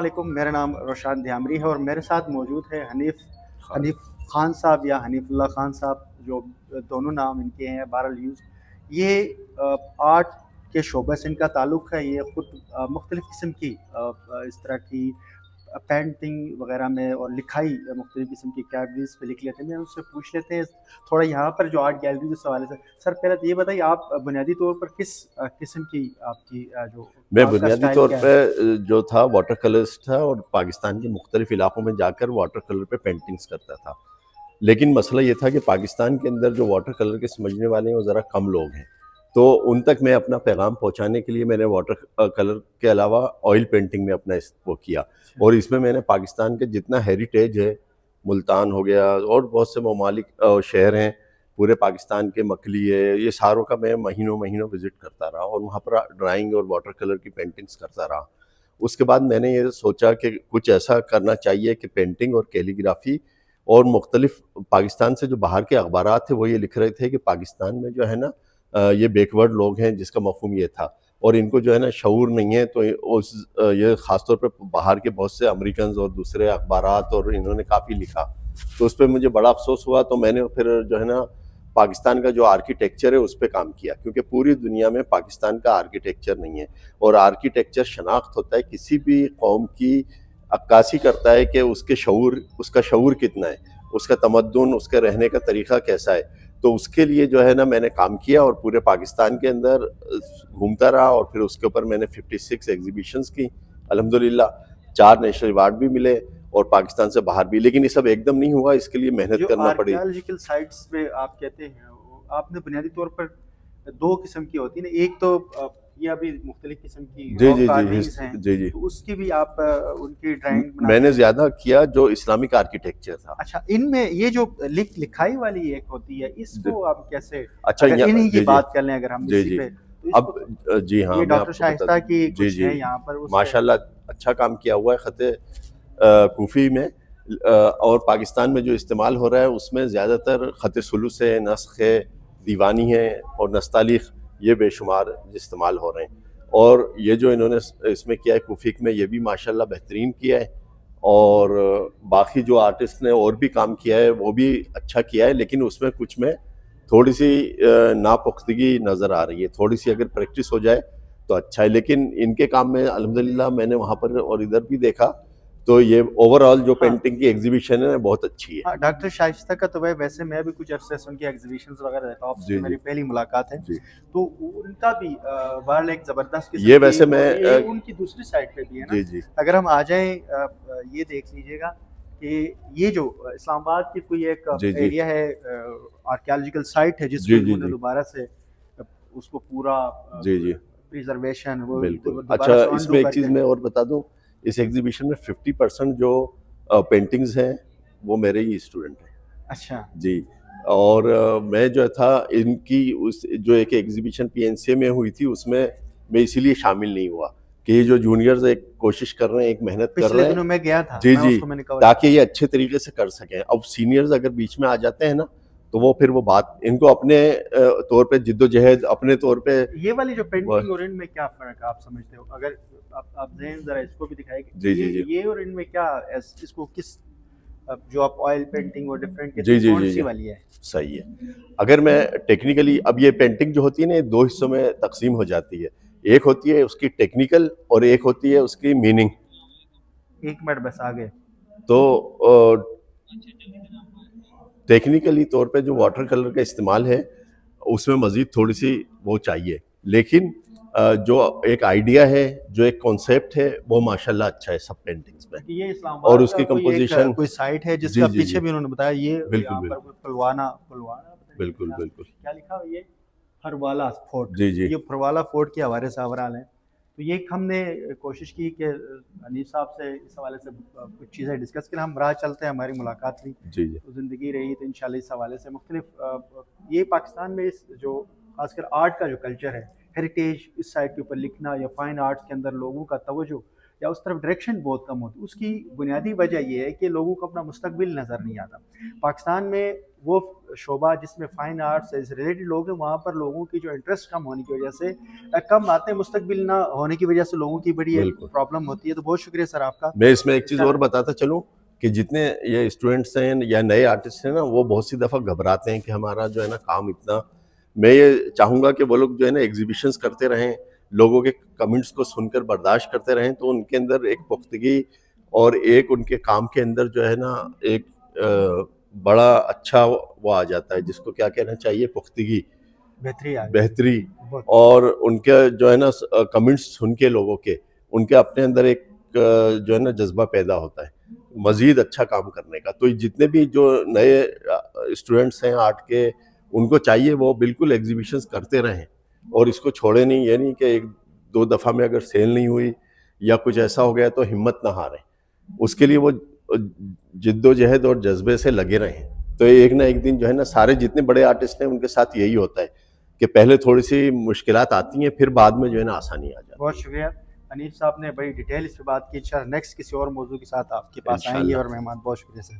वालेकुम, मेरा नाम रोशान ध्यामरी है और मेरे साथ मौजूद है हनीफ खान साहब या हनीफुल्लाह खान साहब, जो दोनों नाम इनके हैं बहरहाल यूज़। ये आर्ट के शोबे से इनका ताल्लुक़ है। ये ख़ुद मुख्तलिफ़ किस्म की इस तरह की पेंटिंग वग़ैरह में और लिखाई मुख्तलिफ़ किस्म की कैबरीज़ पे लिख लेते हैं। मैं उनसे पूछ लेते हैं थोड़ा यहाँ पर जो आर्ट गैलरी के हवाले से। सर पहले तो ये बताइए, आप बुनियादी तौर पर किस किस्म की आपकी जो मैं आपका बुनियादी स्टाइल तौर क्या पे है? जो था वाटर कलर्स था और पाकिस्तान के मुख्तलिफ इलाकों में जाकर वाटर कलर पे पेंटिंग्स करता था। लेकिन मसला ये था कि पाकिस्तान के अंदर जो वाटर कलर के समझने वाले हैं वो ज़रा कम लोग हैं, तो उन तक मैं अपना पैगाम पहुंचाने के लिए मैंने वाटर कलर के अलावा ऑयल पेंटिंग में अपना वो किया। और इसमें मैंने पाकिस्तान के जितना हेरिटेज है, मुल्तान हो गया और बहुत से ममालिक शहर हैं पूरे पाकिस्तान के, मकली है, ये सारों का मैं महीनों महीनों विज़िट करता रहा और वहाँ पर ड्राइंग और वाटर कलर की पेंटिंग्स करता रहा। उसके बाद मैंने ये सोचा कि कुछ ऐसा करना चाहिए कि पेंटिंग और कैलीग्राफी और मुख्तलिफ पाकिस्तान से जो बाहर के अखबारात थे वो ये लिख रहे थे कि पाकिस्तान में जो है ना ये बैकवर्ड लोग हैं, जिसका मफ़हूम ये था, और इनको जो है ना शऊर नहीं है। तो ये ख़ास तौर पे बाहर के बहुत से अमेरिकन्स और दूसरे अखबारात और इन्होंने काफ़ी लिखा, तो उस पर मुझे बड़ा अफसोस हुआ। तो मैंने फिर जो है ना पाकिस्तान का जो आर्किटेक्चर है उस पर काम किया, क्योंकि पूरी दुनिया में पाकिस्तान का आर्किटेक्चर नहीं है। और आर्किटेक्चर शनाख्त होता है किसी भी कौम की, अक्कासी करता है कि उसका शऊर कितना है, उसका तमद्दुन, उसका रहने का तरीक़ा कैसा है। तो उसके लिए जो है ना मैंने काम किया और पूरे पाकिस्तान के अंदर घूमता रहा और फिर उसके ऊपर मैंने 56 एग्जीबिशंस की। अल्हम्दुलिल्लाह 4 नेशनल अवार्ड भी मिले और पाकिस्तान से बाहर भी। लेकिन ये सब एकदम नहीं हुआ, इसके लिए मेहनत जो करना पड़ी। आर्कियोलॉजिकल साइट्स में आप कहते हैं, आपने बुनियादी तौर पर दो किस्म की होती है ना, एक तो ये अभी मुख्तलिफ किस्म की जी रॉक जी जी कार्विंग्स हैं, जी जी तो उसकी भी आप उनकी ड्राइंग बनाते मैंने हैं? ज़्यादा किया जो इस्लामिक आर्किटेक्चर था। अच्छा, इनमें ये जो लिखाई वाली एक होती है, इसको आप कैसे, अच्छा, अगर इन्हीं की जी जी बात कर लें, अगर हम जी इसी जी पे, तो अब इसको तो जी हाँ, ये मैं डॉक्टर आपको बता शाइस्ता की जी कुछ जी है यहाँ पर उस पे। माशाल्लाह अच्छा काम किया हुआ है ख़त कूफ़ी में। और पाकिस्तान में जो इस्तेमाल हो रहा है उसमें ज़्यादातर ख़त सुलूस है, नस्ख़ है, दीवानी है और नस्तालिख, ये बेशुमार इस्तेमाल हो रहे हैं। और ये जो इन्होंने इसमें किया है कूफ़ी में, ये भी माशाल्लाह बेहतरीन किया है। और बाकी जो आर्टिस्ट ने और भी काम किया है वो भी अच्छा किया है, लेकिन उसमें कुछ में थोड़ी सी नापुख्तगी नज़र आ रही है। थोड़ी सी अगर प्रैक्टिस हो जाए तो अच्छा है, लेकिन इनके काम में अल्हम्दुलिल्लाह मैंने वहाँ पर और इधर भी देखा, तो ये ओवरऑल जो हाँ पेंटिंग की एग्जीबिशन है बहुत अच्छी है। हाँ, डॉक्टर शाइस्ता का तो वैसे मैं भी कुछ अरसे से उनकी एग्जीबिशंस वगैरह देखा, आपसे जी जी मेरी पहली मुलाकात है। जी तो उनका भी बहरहाल एक ज़बरदस्त किस्म ये की, वैसे मैं और ये उनकी दूसरी साइड पे भी है ना। जी जी अगर हम आ जाएं, ये देख लीजिएगा कि ये जो इस्लामाबाद की कोई एक जी जी एरिया है, आर्कियोलॉजिकल साइट है, जिसको जी जी इन्होंने जी दोबारा से उसको पूरा जी जी प्रिजर्वेशन वो बिल्कुल। दोबारा अच्छा, से अनडू इसमें एक चीज़ करके। मैं और बता दूं, इस एग्जीबिशन में 50% जो पेंटिंग्स हैं वो मेरे ही स्टूडेंट हैं। अच्छा, जी। और मैं जो था इनकी उस जो एक एग्जीबिशन पीएनसीए में हुई थी उसमें मैं इसीलिए शामिल नहीं हुआ कि ये जो जूनियर्स एक कोशिश कर रहे हैं, एक मेहनत कर पिछले रहे हैं। दिनों मैं गया था, जी मैं जी उसको मैंने कवर ताकि किया। ये अच्छे तरीके से कर सकें। अब सीनियर्स अगर बीच में आ जाते हैं ना, तो वो फिर वो बात इनको अपने तौर पे जिद्दोजहद अपने तौर पे ये वाली जो वो- पेंटिंग और इनमें क्या फ़र्क है, आप समझते हो? अगर आप ज़हन ज़रा इसको भी दिखाइए जी कि जी जी ये और इनमें क्या, इसको किस, जो आप ऑयल पेंटिंग और डिफरेंट कहते जी हैं, जी कौन जी सी जी वाली है? सही है। अगर मैं टेक्निकली, अब ये पेंटिंग जो होती है ना, ये दो हिस्सों में तकसीम हो जाती है। एक होती है उसकी टेक्निकल और एक होती है उसकी मीनिंग। एक मिनट बस आगे। तो टेक्निकली तौर पे जो वाटर कलर का इस्तेमाल है उसमें मज़ीद थोड़ी सी वो चाहिए, लेकिन जो एक आइडिया है, जो एक कॉन्सेप्ट है, वो माशाल्लाह अच्छा है सब पेंटिंग्स में। ये और इस्लामाबाद का उसकी कोई एक कंपोजिशन कोई साइट है जी जिसका जी पीछे जी भी उन्होंने बताया, ये बिल्कुल यहाँ पर बिल्कुल कोई पुलवाना पुलवाना पता नहीं बिल्कुल क्या बिल्कुल क्या लिखा हुआ है, ये फरवाला फोर्ट। जी जी ये फरवाला फोर्ट के हवाले से हवाले हैं। तो ये हमने कोशिश की कि हनीफ साहब से इस हवाले से कुछ चीज़ें डिस्कस करें। हम राह चलते हैं, हमारी मुलाकात हुई जी जी तो ज़िंदगी रही, तो इंशाल्लाह इस हवाले से मुख्तलिफ ये पाकिस्तान में इस जो खासकर आर्ट का जो कल्चर है, हेरिटेज, इस साइड के ऊपर लिखना या फाइन आर्ट्स के अंदर लोगों का तवज्जो, یا اس طرف ڈائریکشن بہت کم ہوتی. اس کی بنیادی وجہ یہ ہے کہ لوگوں کو اپنا مستقبل نظر نہیں آتا. پاکستان میں وہ شعبہ جس میں فائن آرٹس سے ریلیٹڈ لوگ ہیں وہاں پر لوگوں کی جو انٹرسٹ کم ہونے کی وجہ سے کم آتے ہیں, مستقبل نہ ہونے کی وجہ سے لوگوں کی بڑی پرابلم ہوتی ہے. تو بہت شکریہ سر آپ کا. میں اس میں ایک چیز اور بتاتا چلوں کہ جتنے یہ اسٹوڈنٹس ہیں یا نئے آرٹسٹ ہیں نا, وہ بہت سی دفعہ گھبراتے ہیں کہ ہمارا جو ہے نا کام اتنا. میں یہ چاہوں گا کہ وہ لوگ جو ہے نا ایگزیبیشنز کرتے رہیں, لوگوں کے کمنٹس کو سن کر برداشت کرتے رہیں, تو ان کے اندر ایک پختگی اور ایک ان کے کام کے اندر جو ہے نا ایک بڑا اچھا وہ آ جاتا ہے, جس کو کیا کہنا چاہیے, پختگی, بہتری. اور ان کے جو ہے نا کمنٹس سن کے لوگوں کے, ان کے اپنے اندر ایک جو ہے نا جذبہ پیدا ہوتا ہے مزید اچھا کام کرنے کا. تو جتنے بھی جو نئے اسٹوڈنٹس ہیں آرٹ کے, ان کو چاہیے وہ بالکل ایگزیبیشنز کرتے رہیں اور اس کو چھوڑے نہیں. یہ نہیں کہ ایک دو دفعہ میں اگر سیل نہیں ہوئی یا کچھ ایسا ہو گیا تو ہمت نہ ہاریں, اس کے لیے وہ جد و جہد اور جذبے سے لگے رہیں. تو ایک نہ ایک دن جو ہے نا سارے جتنے بڑے آرٹسٹ ہیں ان کے ساتھ یہی ہوتا ہے کہ پہلے تھوڑی سی مشکلات آتی ہیں, پھر بعد میں جو ہے نا آسانی آ جاتی ہے. بہت شکریہ حنیف صاحب نے بڑی ڈیٹیل اس پہ بات کی. انشاءاللہ نیکسٹ کسی اور موضوع کے ساتھ آپ کے پاس آئیں گے اور مہمان. بہت شکریہ سر.